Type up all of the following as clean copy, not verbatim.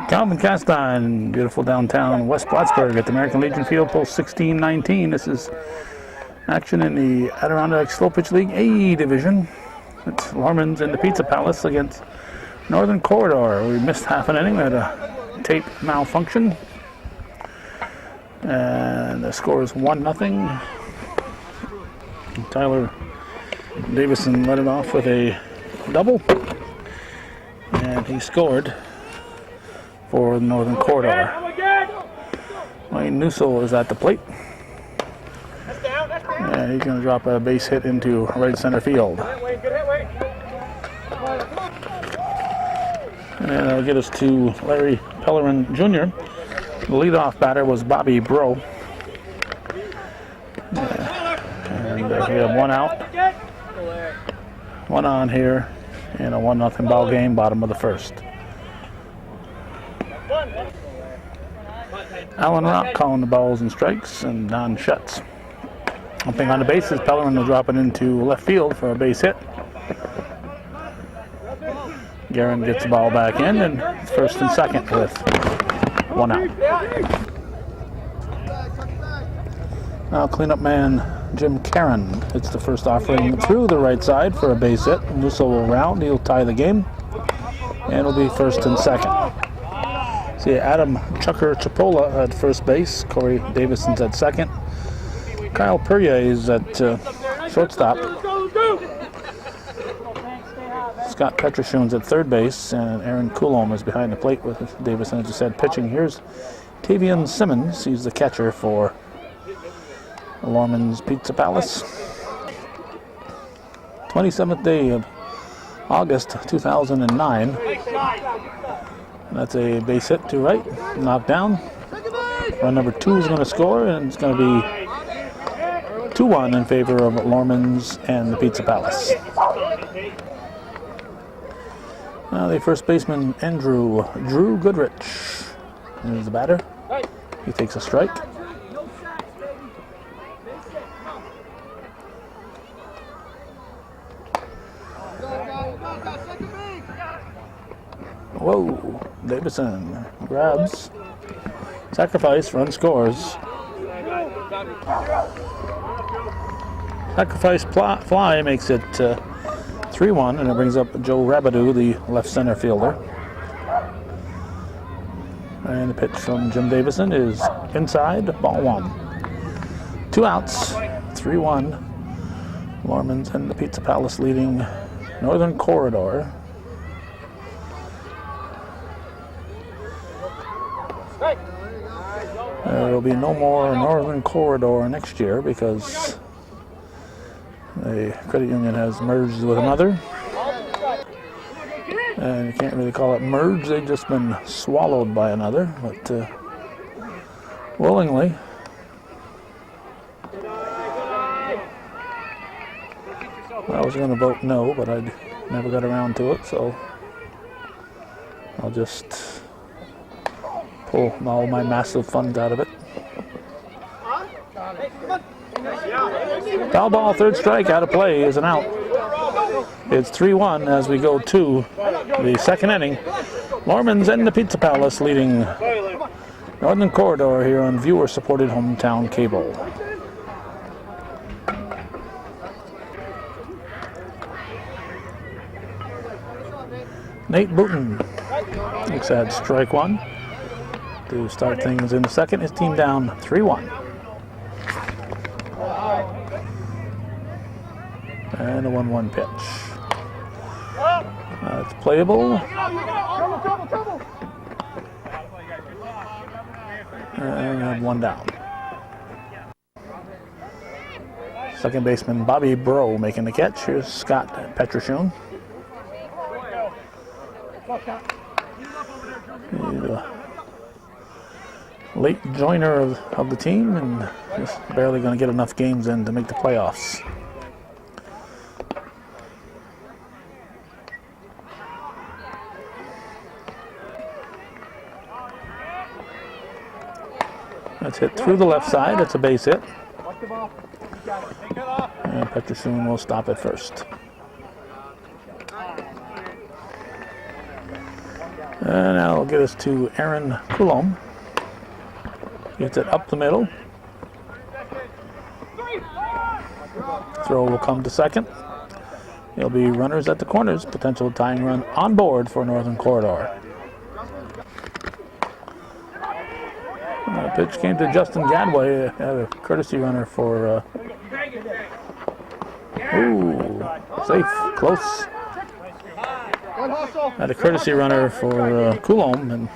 Calvin Castine, beautiful downtown West Plattsburgh at the American Legion Field, post 16-19. This is action in the Adirondack Slow Pitch League A division. It's Lormans and the Pizza Palace against Northern Corridor. We missed half an inning. We had a tape malfunction. And the score is 1-0. Tyler Davison led it off with a double. And he scored for the Northern Corridor. Wayne Newsell is at the plate. And he's going to drop a base hit into right center field. And that'll get us to Larry Pellerin Jr. The leadoff batter was Bobby Bro. And we have one out. One on here. And a 1-0 ball game, bottom of the first. Alan Rock calling the balls and strikes, and Don Schutz. Jumping on the bases, Pellerin will drop it into left field for a base hit. Guerin gets the ball back in, and first and second with one out. Now cleanup man Jim Caron hits the first offering through the right side for a base hit. Musso will round, he'll tie the game, and it'll be first and second. See Adam Chucker Chipola at first base, Corey Davison's at second. Kyle Puryear is at shortstop. Scott Petroshoon's at third base, and Aaron Coulombe is behind the plate with Davison, as you said, pitching. Here's Tavian Simmons. He's the catcher for Lormans Pizza Palace. 27th day of August 2009. That's a base hit to right, knocked down. Run number 2 is going to score, and it's going to be 2-1 in favor of Lormans and the Pizza Palace. Now the first baseman, Drew Goodrich, is the batter. He takes a strike. Whoa, Davison grabs. Sacrifice, run scores. Sacrifice fly makes it 3-1, and it brings up Joe Rabidou, the left center fielder. And the pitch from Jim Davison is inside, ball 1. 2 outs, 3-1. Lormans and the Pizza Palace leading Northern Corridor. There will be no more Northern Corridor next year because the credit union has merged with another. And you can't really call it merged, they've just been swallowed by another, but willingly. I was going to vote no, but I never got around to it, so I'll just pull all my massive funds out of it. Foul ball, third strike, out of play, is an out. It's 3-1 as we go to the second inning. Lormans and the Pizza Palace leading Northern Corridor here on viewer-supported hometown cable. Nate Booten looks at strike 1 to start things in the second. His team down 3-1. And a 1-1 pitch. It's playable. And 1 down. Second baseman Bobby Bro making the catch. Here's Scott Petroshoon. He's a late joiner of the team and just barely going to get enough games in to make the playoffs. That's hit through the left side. It's a base hit. And Petroshoon will stop at first. And that'll get us to Aaron Coulomb. Gets it up the middle. Throw will come to second. There'll be runners at the corners. Potential tying run on board for Northern Corridor. Pitch came to Justin Gadway, a courtesy runner for. Safe, close. Had a courtesy runner for Coulomb, and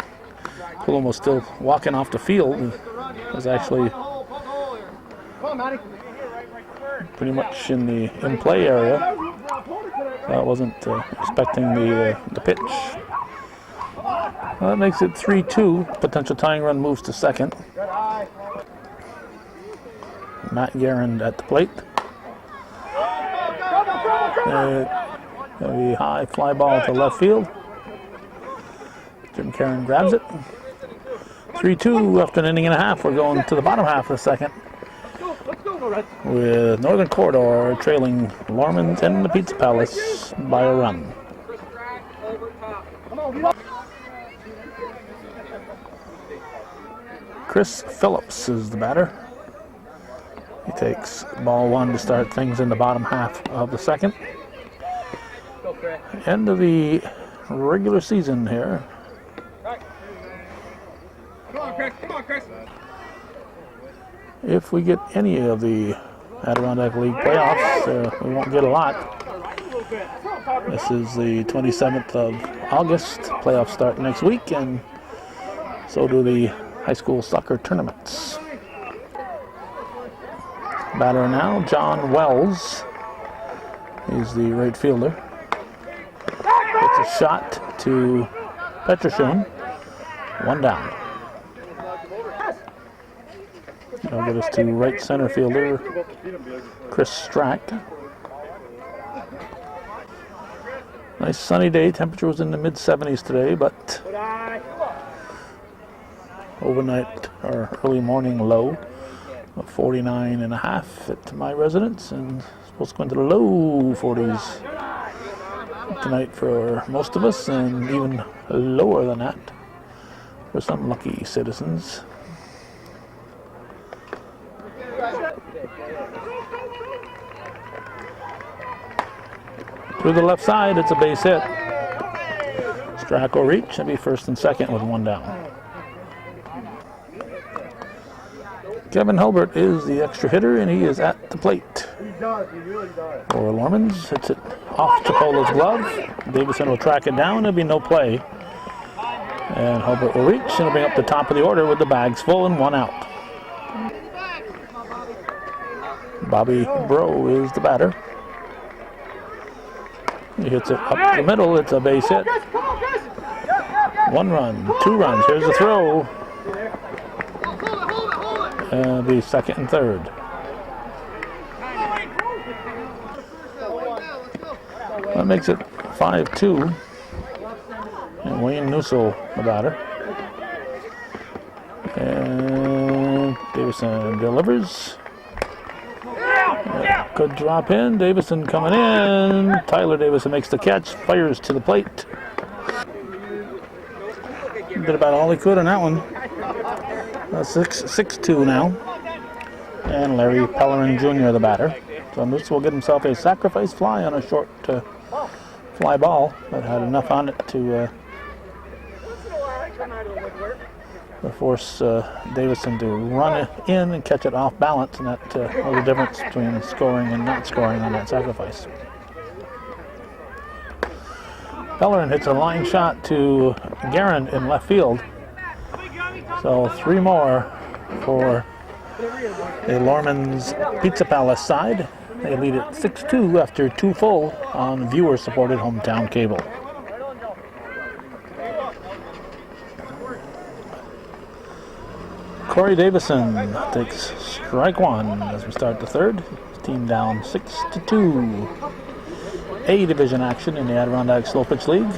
Coulomb was still walking off the field. It was actually pretty much in the in-play area. So I wasn't expecting the pitch. Well, that makes it 3-2. Potential tying run moves to second. Matt Garand at the plate. A high fly ball to left field. Jim Karen grabs it. 3-2 after an inning and a half. We're going to the bottom half of the second, with Northern Corridor trailing Lormans and the Pizza Palace by a run. Chris Phillips is the batter. He takes ball one to start things in the bottom half of the second. End of the regular season here. Come on, Chris. If we get any of the Adirondack League playoffs, we won't get a lot. This is the 27th of August. Playoffs start next week, and so do the high school soccer tournaments. Batter now, John Wells. He's the right fielder. It's a shot to Petroshoon. One down. That'll get us to right center fielder Chris Strack. Nice sunny day. Temperature was in the mid-70s today, but overnight or early morning low of 49.5 at my residence, and supposed to go into the low 40s tonight for most of us, and even lower than that for some lucky citizens. Through the left side, it's a base hit. Strack will reach. That'll be first and second with one down. Kevin Hulbert is the extra hitter, and he is at the plate. For Lormans, hits it off Chipola's glove. Davison will track it down. There'll be no play. And Hulbert will reach, and he'll bring up the top of the order with the bags full and one out. Bobby Bro is the batter. He hits it up the middle. It's a base hit. One run, two runs. Here's the throw. And the second and third. That makes it 5-2. And Wayne Nussel, the batter. And Davison delivers. Good drop in. Davison coming in. Tyler Davison makes the catch. Fires to the plate. Did about all he could on that one. 6-2 now. And Larry Pellerin Jr. the batter. So Nussel will get himself a sacrifice fly on a short fly ball, but had enough on it to force Davison to run it in and catch it off balance, and that was the difference between scoring and not scoring on that sacrifice. Pellerin hits a line shot to Garand in left field. So three more for the Lormans Pizza Palace side. They lead it 6-2 after two full on viewer-supported hometown cable. Corey Davison takes strike one as we start the third. His team down 6-2. A division action in the Adirondack Slow Pitch League.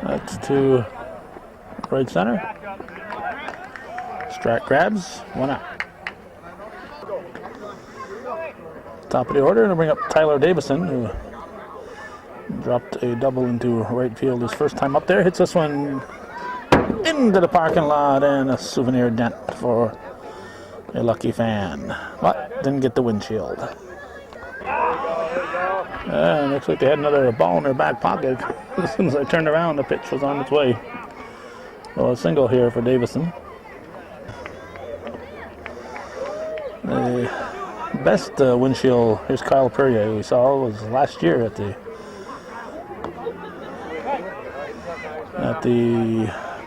That's to right center. Strack grabs, one out. Top of the order, and bring up Tyler Davison, who dropped a double into right field his first time up there. Hits this one into the parking lot, and a souvenir dent for a lucky fan. But didn't get the windshield. Looks like they had another ball in their back pocket. As soon as I turned around, the pitch was on its way. Well, a single here for Davison. The best windshield, here's Kyle Perrier, we saw was last year at the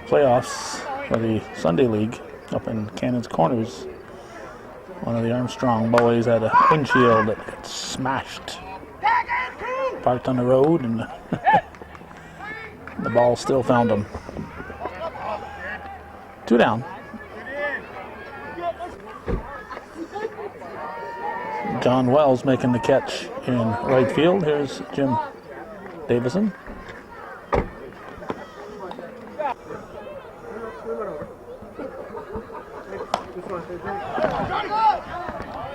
playoffs for the Sunday League up in Cannons Corners. One of the Armstrong boys had a windshield that got smashed, parked on the road, and the ball still found him. 2 down. John Wells making the catch in right field. Here's Jim Davison.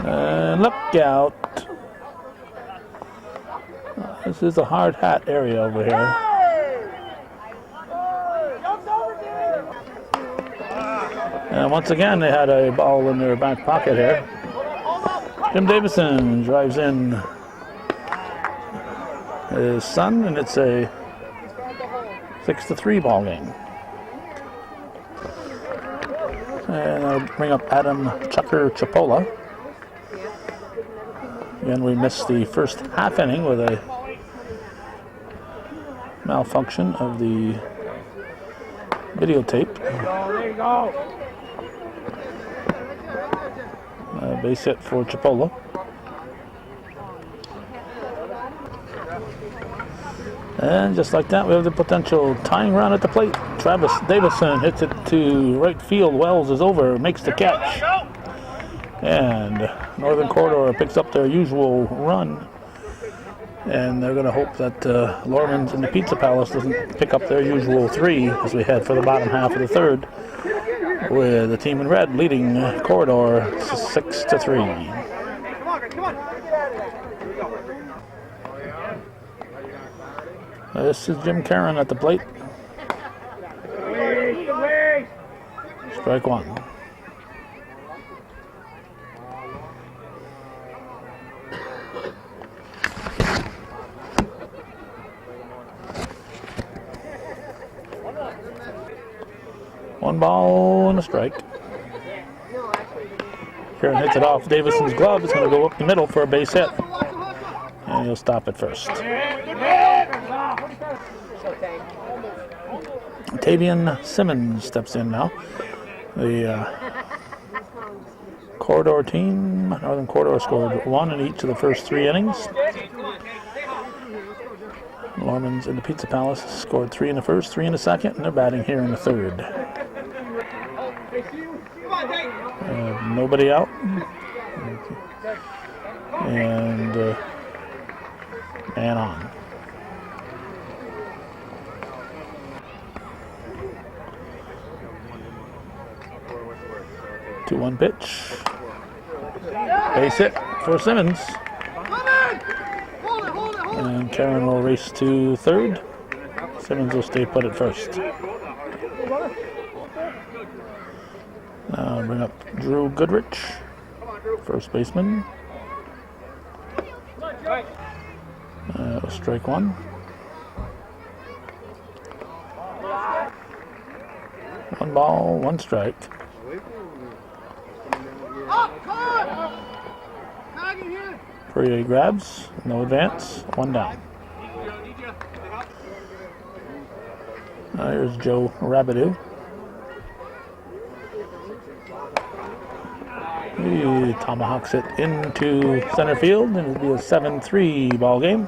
And look out. This is a hard hat area over here. And once again, they had a ball in their back pocket here. Jim Davison drives in his son, and it's a 6-3 ball game. And I'll bring up Adam Chucker Chipola. Again, we missed the first half inning with a malfunction of the videotape. There you go. Base hit for Chipola. And just like that, we have the potential tying run at the plate. Travis Davison hits it to right field. Wells is over, makes the catch. And Northern Corridor picks up their usual run. And they're going to hope that Lorman's and the Pizza Palace doesn't pick up their usual 3 as we head for the bottom half of the third, with the team in red leading Corridor 6-3. This is Jim Karen at the plate. Strike 1. One ball and a strike. Karen hits it off Davison's glove. It's going to go up the middle for a base hit. And he'll stop at first. Tavian Simmons steps in now. The Corridor team, Northern Corridor, scored 1 in each of the first 3 innings. Lorman's and the Pizza Palace scored 3 in the first, 3 in the second, and they're batting here in the third. Nobody out. And man on. Two 1 pitch. Base hit for Simmons. And Karen will race to third. Simmons will stay put at first. Now bring up Drew Goodrich, first baseman. Strike 1. One ball, 1 strike. Perrier grabs, no advance, 1 down. Here's Joe Rabideau. He tomahawks it into center field, and it'll be a 7-3 ball game.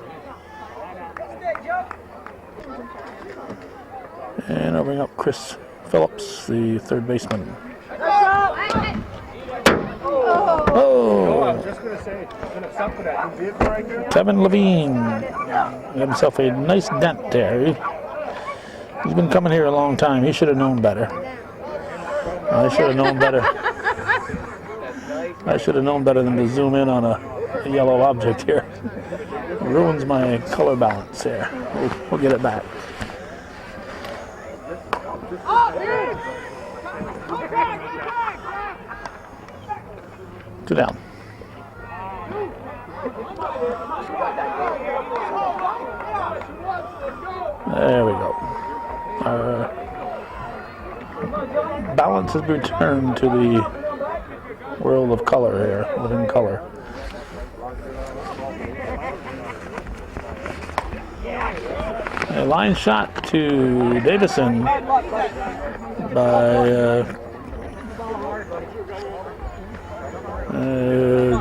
And I'll bring up Chris Phillips, the third baseman. Oh! Kevin Levine got himself a nice dent there. He He's been coming here a long time. He should have known better. I should have known better. I should have known better than to zoom in on a yellow object here. It ruins my color balance here. We'll get it back. 2 down. There we go. Our balance has returned to the world of color here, living color. A line shot to Davison by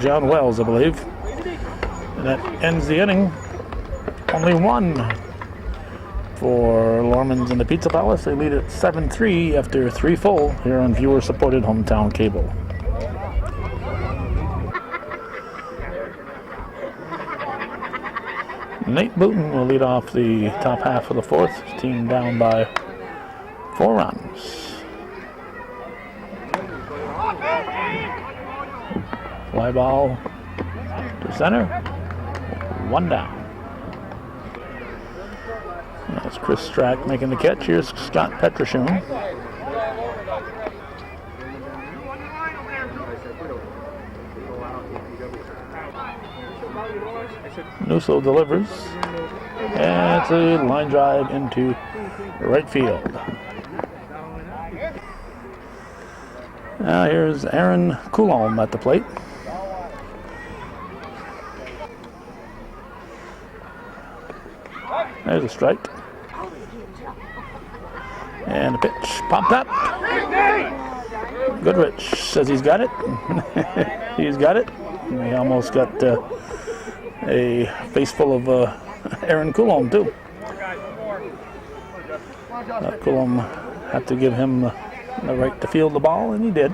John Wells, I believe. And that ends the inning. Only one for Lorman's and the Pizza Palace. They lead at 7-3 after 3 full here on viewer-supported hometown cable. Nate Booten will lead off the top half of the 4th. His team down by 4 runs. Fly ball to center. 1 down. That's Chris Strack making the catch. Here's Scott Petrashun. Nusso delivers. And it's a line drive into right field. Now here's Aaron Coulombe at the plate. There's a strike. And a pitch popped up. Goodrich says he's got it. He's got it. He almost got a face full of Aaron Coulombe too. Coulombe had to give him the right to field the ball, and he did.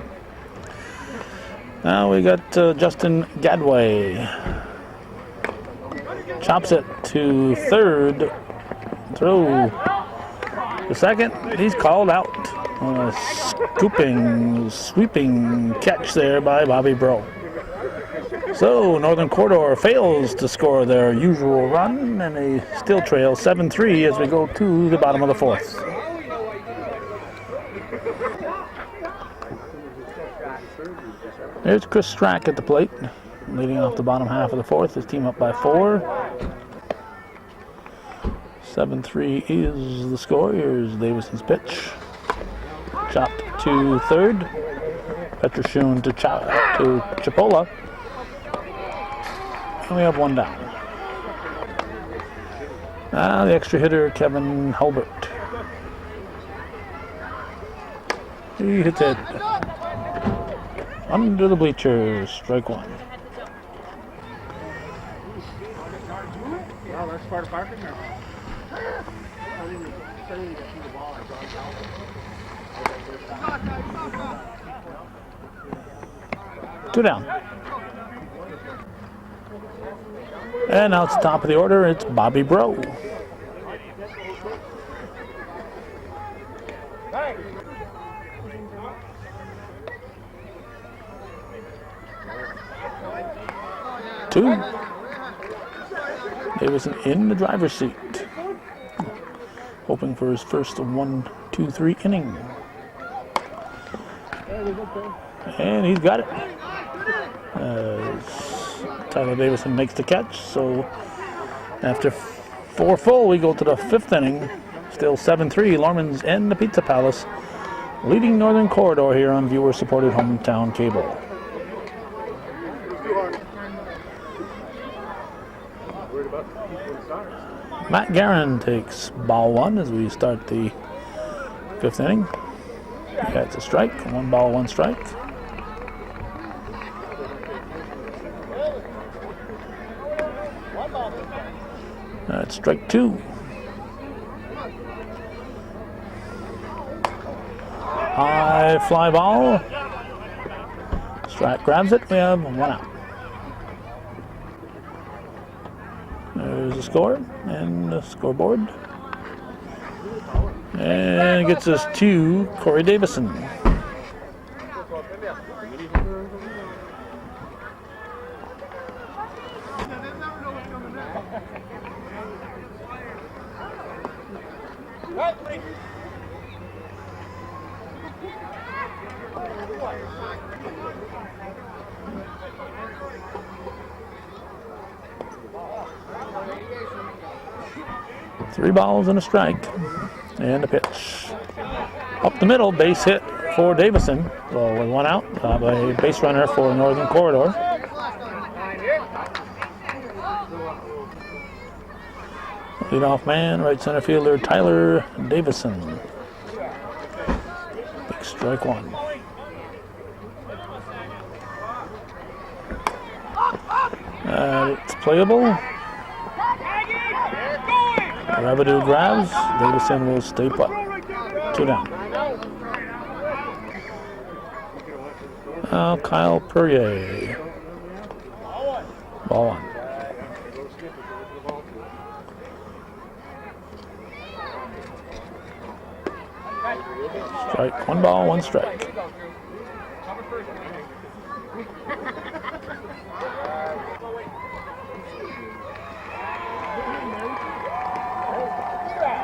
Now we got Justin Gadway. Chops it to third. Throw to second. He's called out on a sweeping catch there by Bobby Bro. So Northern Corridor fails to score their usual run, and they still trail 7-3 as we go to the bottom of the 4th. There's Chris Strack at the plate, leading off the bottom half of the 4th. His team up by 4. 7-3 is the score. Here's Davison's pitch. Chopped to third. Petrashun to Chipola. And we have 1 down. Now the extra hitter, Kevin Hulbert. He hits it under the bleachers. Strike 1. Wow, that's part of parking now. 2 down. And now it's the top of the order. It's Bobby Bro. Two. Davison in the driver's seat, hoping for his first 1-2-3 inning. And he's got it. Tyler Davison makes the catch. So after 4 full, we go to the 5th inning. Still 7-3. Lorman's and the Pizza Palace leading Northern Corridor here on viewer-supported hometown cable. Matt Guerin takes ball 1 as we start the 5th inning. Yeah, it's a strike. 1 ball, 1 strike. That's strike 2. High fly ball. Strack grabs it. We have 1 out. There's the score and the scoreboard. And gets us to Corey Davison. Three balls and a strike. And a pitch. Up the middle, base hit for Davison. Well, with one out, a base runner for Northern Corridor. Leadoff man, right center fielder Tyler Davison. Big strike one. It's playable. Ravadu grabs. Davison will stay put. 2 down. Now Kyle Perrier. Ball 1. Strike. 1 ball, 1 strike.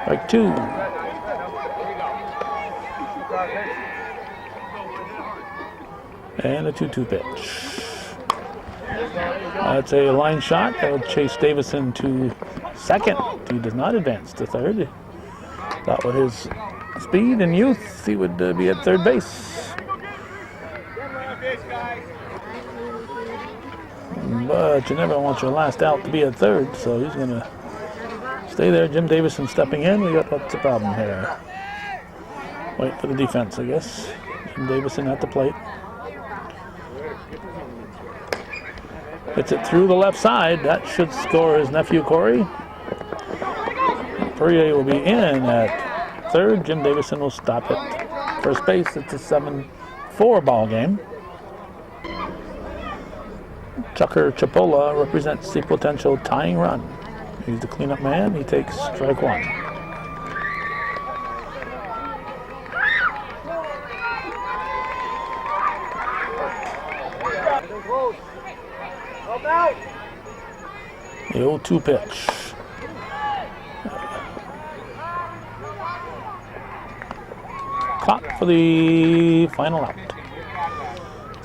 Strike 2. And a 2-2 pitch. That's a line shot. That'll chase Davison to second. He does not advance to third. Thought with his speed and youth, he would be at third base. But you never want your last out to be at third, so he's going to stay there. Jim Davison stepping in. We got what's the problem here? Wait for the defense, I guess. Jim Davison at the plate. Hits it through the left side. That should score his nephew Corey. Perrier will be in at third. Jim Davison will stop at first base. It's a 7-4 ball game. Tucker Chipola represents the potential tying run. He's the cleanup man. He takes strike 1. The 0-2 pitch. Clock for the final out.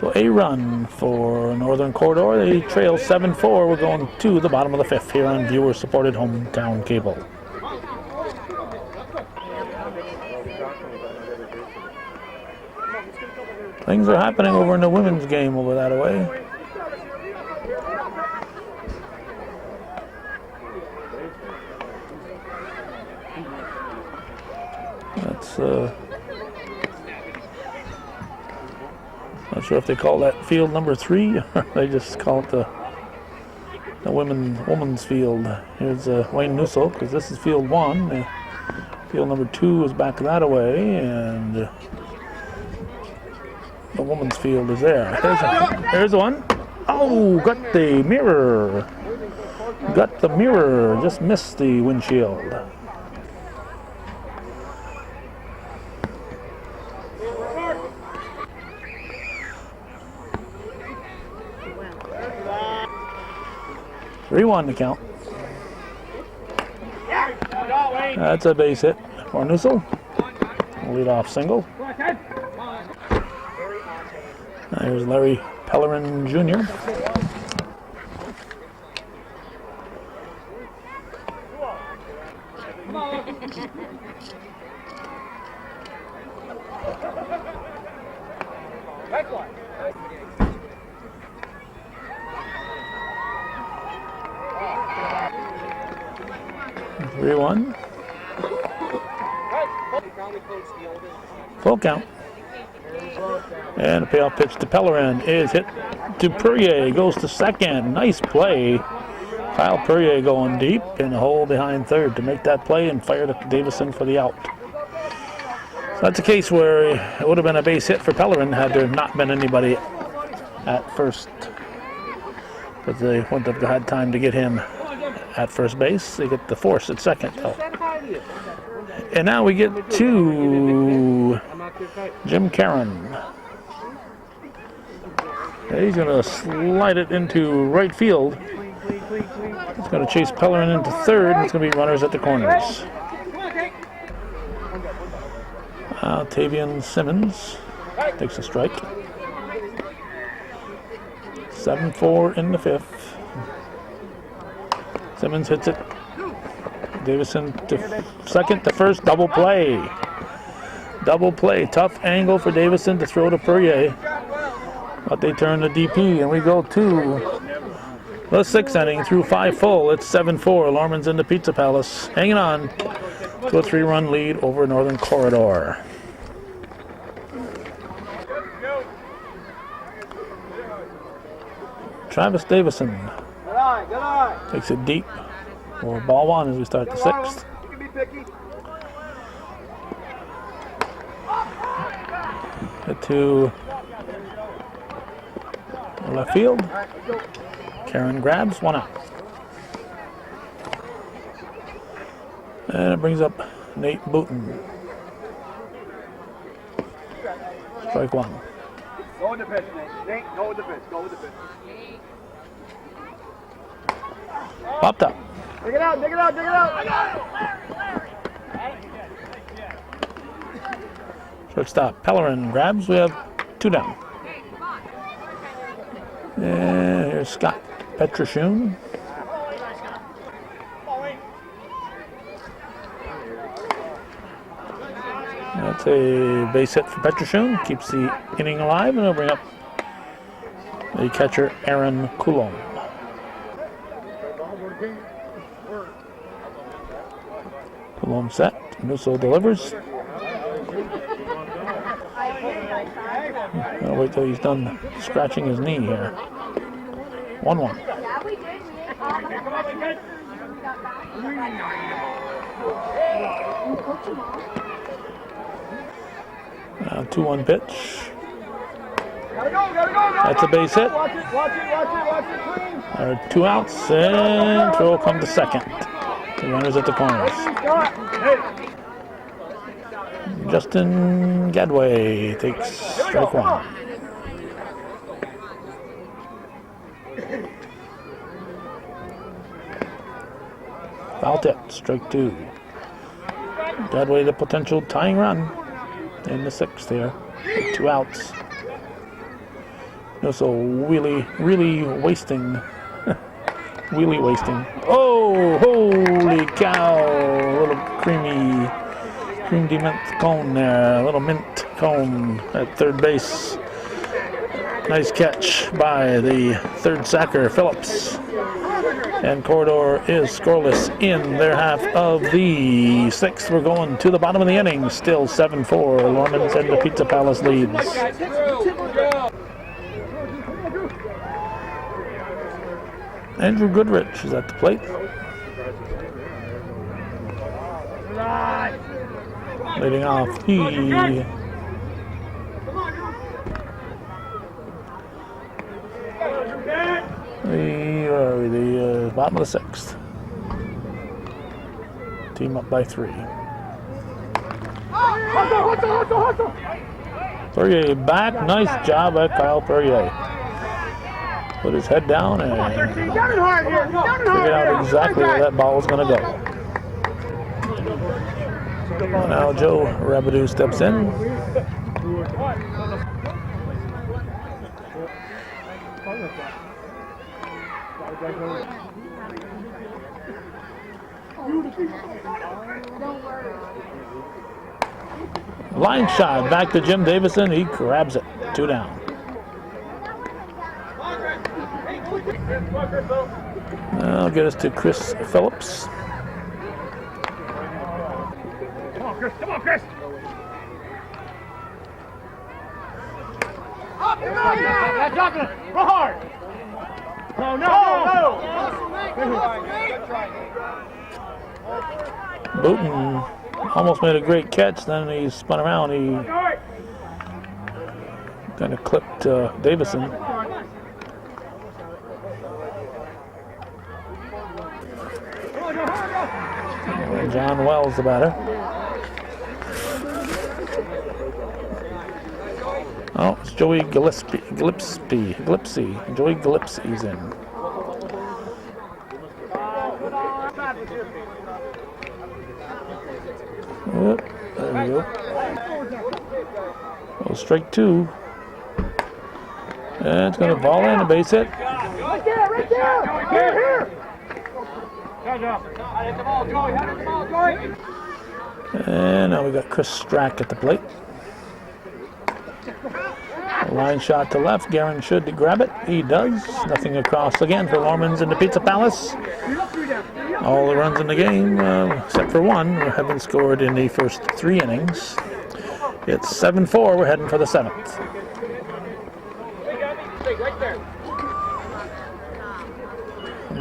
So a run for Northern Corridor. They trail 7-4. We're going to the bottom of the 5th here on viewer-supported hometown cable. Things are happening over in the women's game over that way. That's not sure if they call that field number 3 or they just call it the women's field. Here's Wayne Nussel, because this is field 1. Field number 2 is back that way, and the women's field is there. There's one. Oh, got the mirror. Got the mirror. Just missed the windshield. Three-1 to count. That's a base hit for Nussel. Lead-off single. Here's Larry Pellerin Jr. Three-one. Full count. And a payoff pitch to Pellerin is hit to Perrier. Goes to second. Nice play. Kyle Perrier going deep in the hole behind third to make that play and fired up Davison for the out. So that's a case where it would have been a base hit for Pellerin had there not been anybody at first. But they wouldn't have had time to get him at first base. They get the force at second, though. And now we get to Jim Karen. He's going to slide it into right field. He's going to chase Pellerin into third, and it's going to be runners at the corners. Tavian Simmons takes a strike. 7-4 in the fifth. Simmons hits it. Davison to second to first. Double play. Double play. Tough angle for Davison to throw to Perrier. But they turn the DP, and we go to the sixth inning through 5 full. It's 7-4. Lorman's in the Pizza Palace, hanging on to a 3-run lead over Northern Corridor. Travis Davison takes it deep for ball one as we start the sixth. Hit to left field. Karen grabs, 1 out. And it brings up Nate Booten. Strike 1. Go with the pitch, Nate. Go with the pitch. Go with the pitch. Popped up. Dig it out, dig it out, dig it out. Shortstop Pellerin grabs. We have 2 down. And here's Scott Petrashun. That's a base hit for Petrashun. Keeps the inning alive, and it'll bring up the catcher Aaron Coulomb. Coulomb set. Nusso delivers. I'll wait till he's done scratching his knee here. 1-1. 2-1 pitch. That's a base hit. There are 2 outs, and throw will come to second. The runners at the corners. Justin Gadway takes strike 1. Foul tip, strike 2. Gadway the potential tying run in the sixth here. 2 outs. Also really wasting. Wheelie wasting. Oh, holy cow. A little cream mint cone there. A little mint cone at third base. Nice catch by the third sacker, Phillips. And Corridor is scoreless in their half of the sixth. We're going to the bottom of the inning. Still 7-4. Lorman's and the Pizza Palace leads. Andrew Goodrich is at the plate. Leading off, the bottom of the sixth. Team up by 3. Perrier back. Nice job by Kyle Perrier. Put his head down and figured out exactly where that ball was going to go. Now Joe Rabidou steps in. Line shot back to Jim Davison. He grabs it. 2 down. That'll get us to Chris Phillips. Come on, Chris. Come on, Chris. That's not gonna go hard. No. Booten almost made a great catch. Then he spun around. He kind of clipped Davison. John Wells, the batter. Oh, it's Joey Gillespie. Joey Gillespie's in. Whoop, there we go. Oh, strike two. And it's going to ball in, a base hit. Right there! Here! And now we got Chris Strack at the plate. A line shot to left. Guerin should grab it. He does. Nothing across again for Lormans in the Pizza Palace. All the runs in the game, except for one, have been scored in the first 3 innings. It's 7-4. We're heading for the 7th.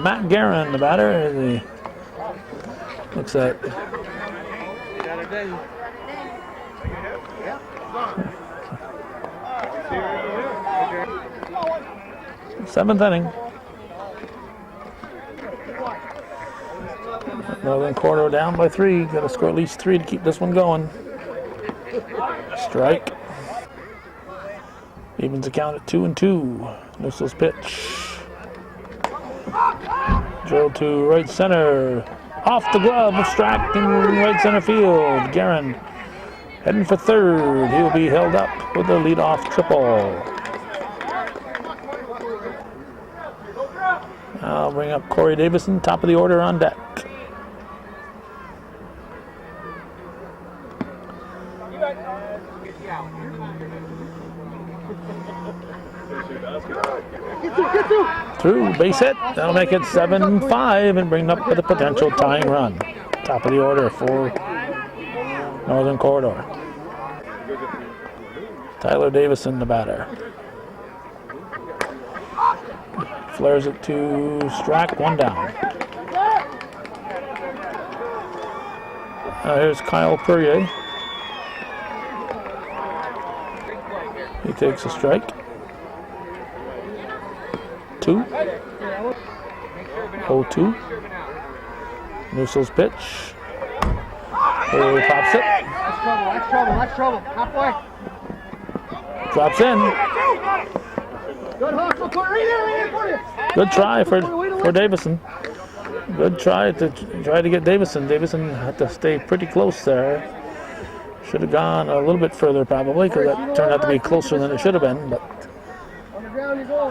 Matt Guerin, the batter. Looks at 7th inning. Northern Corridor down by 3. Got to score at least 3 to keep this one going. Strike. Evens the count at 2-2. Nussel's pitch. Drill to right center. Off the glove of Strack in right center field. Guerin heading for third. He'll be held up with a leadoff triple. I'll bring up Corey Davison, top of the order on deck. Through, base hit. That'll make it 7-5 and bring up with a potential tying run. Top of the order for Northern Corridor. Tyler Davison, the batter. Flares it to Strack, 1 down. Here's Kyle Perrier. He takes a strike. 2. 0-2. Nussel's pitch. Perrier pops it. That's trouble. Halfway. Drops in. Good hustle, Corey. Good try for Davison. Good try to get Davison. Davison had to stay pretty close there. Should have gone a little bit further probably, because that turned out to be closer than it should have been. But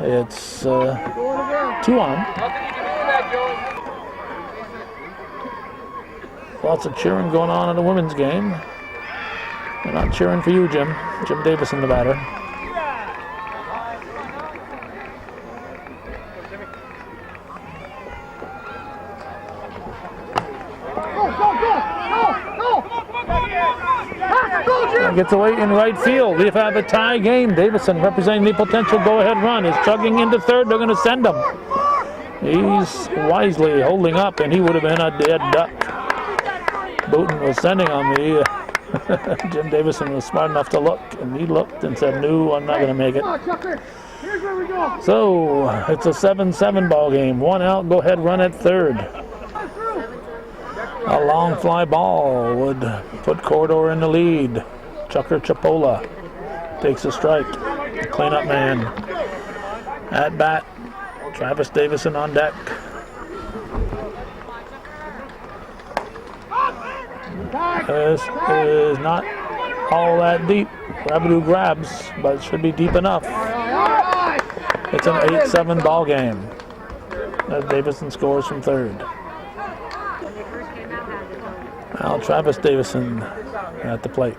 it's 2 on. Lots of cheering going on in the women's game. They're not cheering for you, Jim. Jim Davison, the batter. Gets away in right field. We have a tie game. Davison, representing the potential go-ahead run, is chugging into third. They're going to send him. He's wisely holding up, and he would have been a dead duck. Booten was sending him. Jim Davison was smart enough to look, and he looked and said, "No, I'm not going to make it." So it's a 7-7 ball game. 1 out. Go-ahead run at third. A long fly ball would put Corridor in the lead. Chucker Chipola takes a strike. The cleanup man at bat. Travis Davison on deck. This is not all that deep. Rabidou grabs, but it should be deep enough. It's an 8-7 ball game. Davison scores from third. Now Travis Davison at the plate.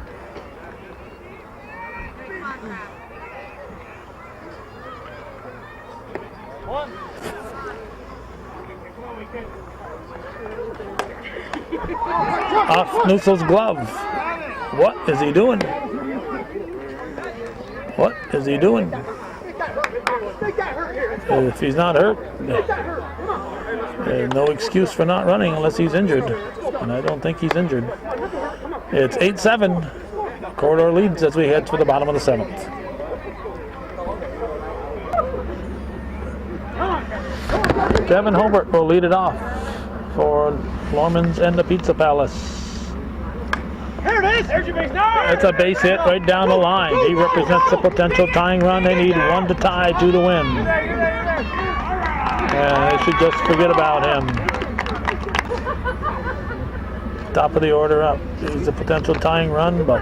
Off Nussel's glove. What is he doing? What is he doing? If he's not hurt, there's no excuse for not running unless he's injured. And I don't think he's injured. It's 8-7. Corridor leads as we head to the bottom of the 7th. Kevin Hobart will lead it off for Lormans and the Pizza Palace. Here it is. There's your base. No. It's a base hit right down the line. He represents the potential tying run. They need one to tie, two to win. And they should just forget about him. Top of the order up. He's a potential tying run, but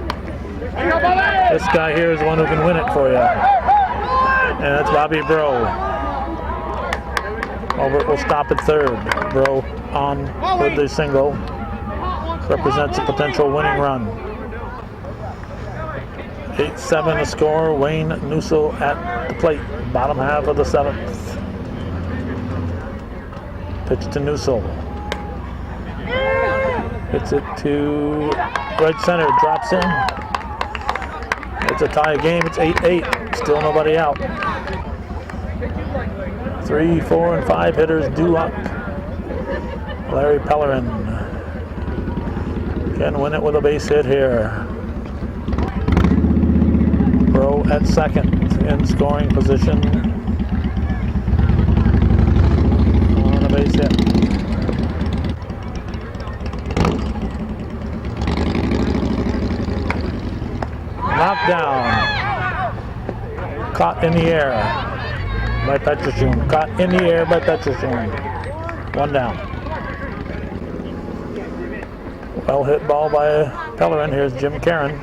this guy here is the one who can win it for you. And that's Bobby Bro. Albert will stop at third. Bro on with the single. Represents a potential winning run. 8-7 to score. Wayne Nussel at the plate. Bottom half of the seventh. Pitch to Nussel. Hits it to right center. Drops in. It's a tie game. It's 8-8. Still nobody out. 3, 4, and 5 hitters due up. Larry Pellerin can win it with a base hit here. Bro at second in scoring position on a base hit. Knocked down. Caught in the air by Petrushun. Caught in the air by Petrushun. One down. Well hit ball by Pellerin. Here's Jim Karen.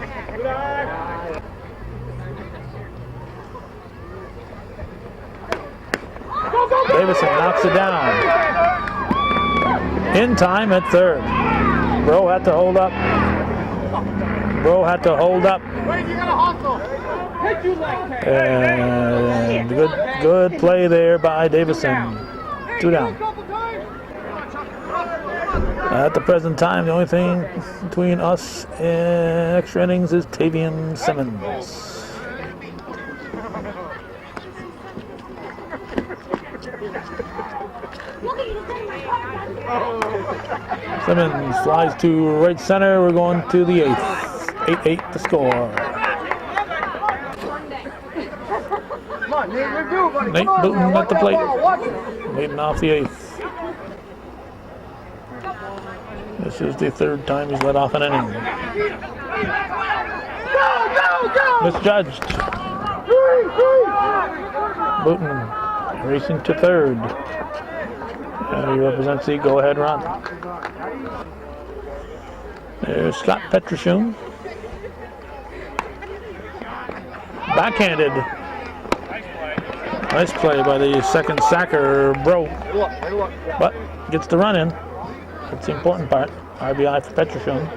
Davison knocks it down. In time at third. Bro had to hold up. Bro had to hold up. And good play there by Davison. 2 down. At the present time, the only thing between us and extra innings is Tavian Simmons. Simmons flies to right center. We're going to the eighth. 8-8 to score. Come on, Nate, review, buddy. Nate Booten at the plate. Leading off the eighth. This is the third time he's let off an inning. Go! Misjudged. Booten racing to third. And he represents the go-ahead run. There's Scott Petrushun. Backhanded. Nice play by the second sacker, Bro. But gets the run in. That's the important part. RBI for Petrushun.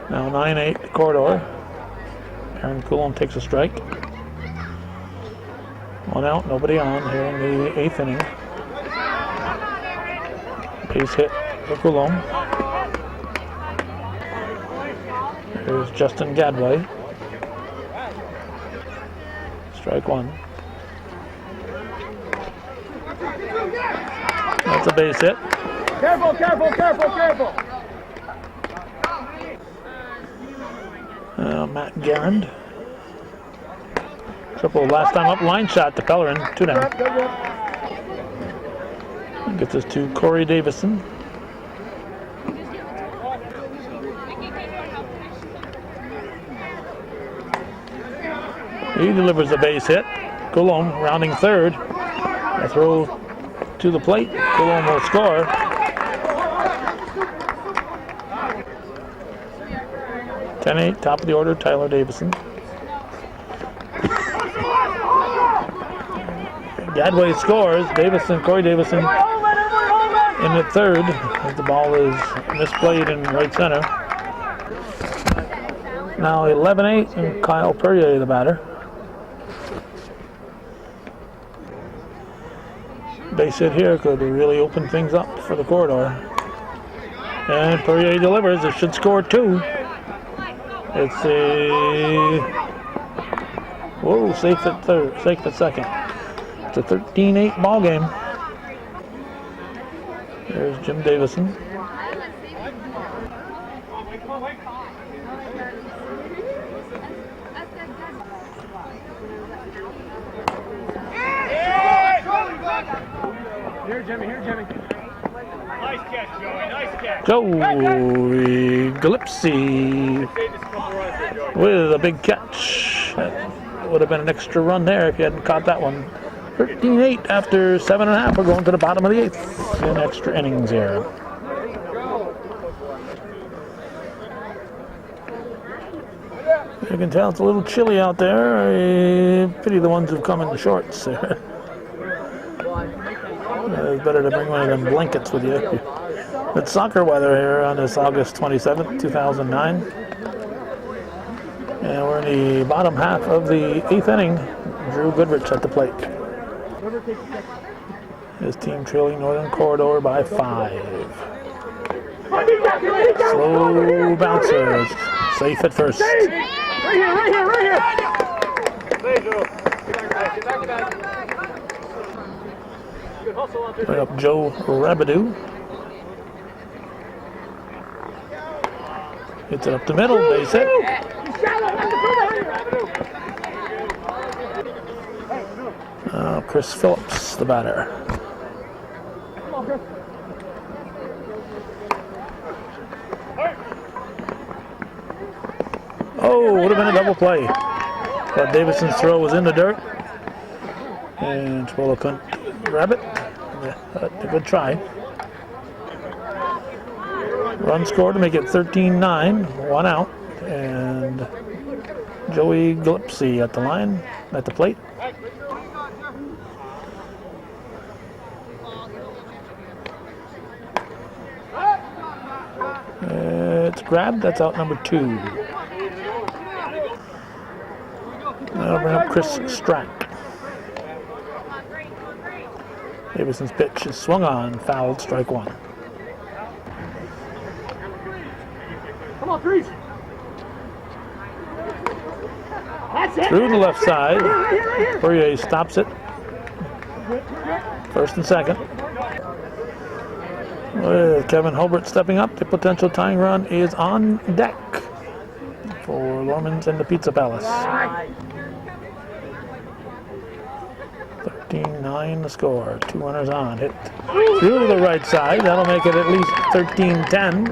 Now 9-8 the corridor. Aaron Coulomb takes a strike. One out, nobody on here in the eighth inning. Base hit for Coulomb. Here's Justin Gadway. Strike one. That's a base hit. Careful! Matt Garand. Triple last time up, line shot to Pellerin. 2 down. Gets us to Corey Davison. He delivers a base hit. Coulomb rounding third. A throw to the plate. Coulomb will score. (10-8), top of the order, Tyler Davison. Gadway scores. Corey Davison in the third as the ball is misplayed in right center. Now 11-8 and Kyle Perrier the batter. Base hit here could really open things up for the corridor. And Perrier delivers. It should score 2. It's a safe at second. It's a 13-8 ball game. There's Jim Davison. Here, Jimmy. Nice catch, Joey. Nice catch. Joey Gillespie Save us a couple runs there, Joey. with a big catch. That would have been an extra run there if you hadn't caught that one. 13-8 after 7.5. We're going to the bottom of the 8th in extra innings here. You can tell it's a little chilly out there. I pity the ones who've come in the shorts. It's better to bring one of them blankets with you. It's soccer weather here on this August 27th, 2009. And we're in the bottom half of the 8th inning. Drew Goodrich at the plate. His team trailing Northern Corridor by 5. Slow bouncer. Safe at first. Right here, right here, right here. There you go. Good hustle out there. Right up Joe Rabidou. Hits it up the middle, base hit. Chris Phillips, the batter. Oh, would have been a double play. But Davidson's throw was in the dirt. And Chipola couldn't grab it. A good try. Run scored to make it 13-9, 1 out. And Joey Gillespie at the line, at the plate. It's grabbed, that's out number 2. That'll bring up Chris Strack. Davidson's pitch is swung on, fouled, strike 1. Come on, Grease. That's it. Through the left side, Fourier stops it. First and second. With Kevin Hobart stepping up, the potential tying run is on deck for Lorman's and the Pizza Palace. 13-9 the score. 2 runners on. Hit through the right side. That'll make it at least 13-10.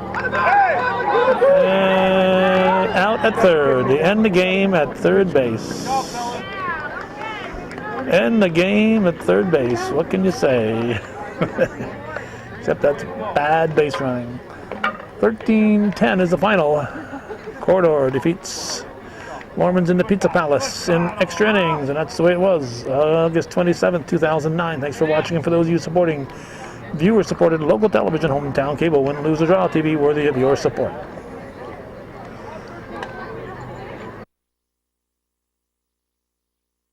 And out at third. They end the game at third base. End the game at third base. What can you say? Except that's bad base running. 13-10 is the final. Corridor defeats Lorman's in the Pizza Palace in extra innings, and that's the way it was. August 27th, 2009. Thanks for watching, and for those of you supporting viewer-supported local television, hometown cable, win, lose, or draw TV worthy of your support.